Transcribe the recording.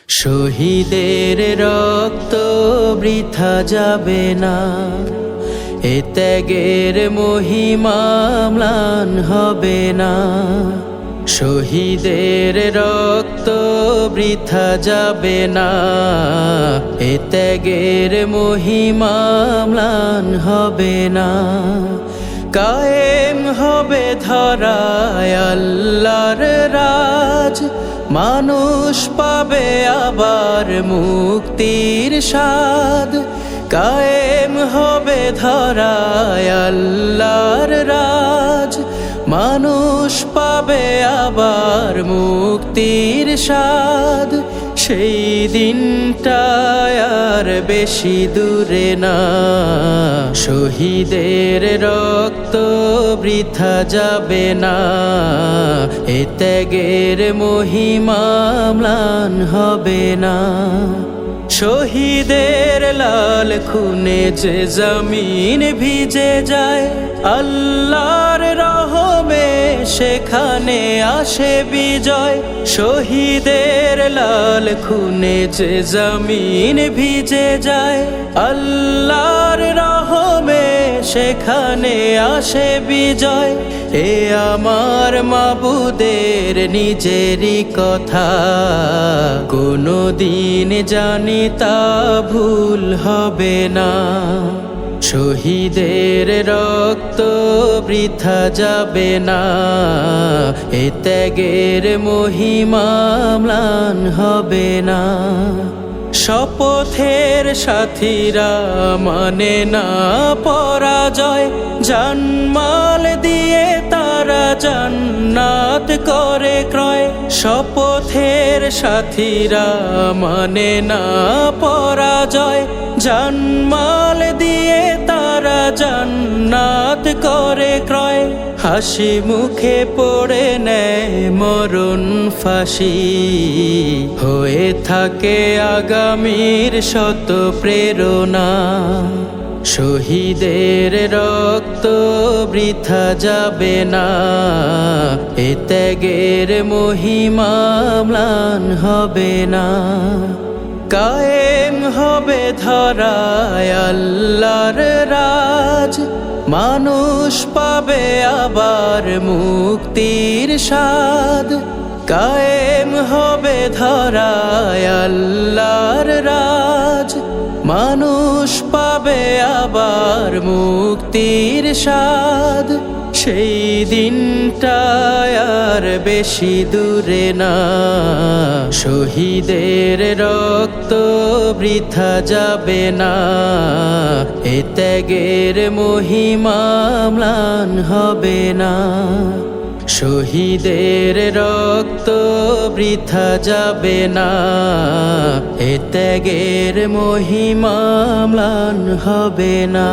শহীদের রক্ত বৃথা যাবে না, এ ত্যাগের মহিমা ম্লান হবে না। শহীদের রক্ত বৃথা যাবে না, এ ত্যাগের মহিমা ম্লান হবে না। কায়েম হবে ধরায় আল্লাহর রাজ, মানুষ পাবে আবার মুক্তির স্বাদ। কায়েম হবে ধরায় আল্লাহর রাজ, মানুষ পাবে আবার মুক্তির স্বাদ। সেই দিনটা আর বেশি দূরে না, শহীদের রক্ত বৃথা যাবে না, এ ত্যাগের মহিমা ম্লান হবে না। শহীদের লাল খুনে যে জমিন ভিজে যায়, আল্লাহর রহমে সেখানে আসে বিজয়। শহীদের লাল খুনে যে জমিন ভিজে যায়, আল্লাহর রহমে সেখানে আসে বিজয়। এ আমার মাবুদের নিজেরই কথা, কোনো দিন জানি তা ভুল হবে না। শহীদের রক্ত বৃথা যাবে না, এ ত্যাগের মহিমা ম্লান হবে না। শপথের সাথীরা মানে না পরাজয়, জানমাল দিয়ে তারা জান্নাত করে ক্রয়। শপথের সাথীরা মানে না পরাজয়, জানমাল দিয়ে তারা জান্নাত করে ক্রয়। হাসি মুখে পড়ে নেয় মরণ ফাঁসি, হয়ে থাকে আগামীর শত প্রেরণা। শহীদের রক্ত বৃথা যাবে না, এ ত্যাগের মহিমা ম্লান হবে না। কায়েম হবে ধরায় আল্লাহর রাজ, মানুষ পাবে আবার মুক্তির স্বাদ। কায়েম হবে ধরায় আল্লাহর রাজ, মানুষ পাবে আবার মুক্তির স্বাদ। সেই দিনটা আর বেশি দূরে না, শহীদের রক্ত বৃথা যাবে না, এ ত্যাগের মহিমা ম্লান হবে না। শহীদের রক্ত বৃথা যাবে না, এ ত্যাগের মহিমা ম্লান হবে না।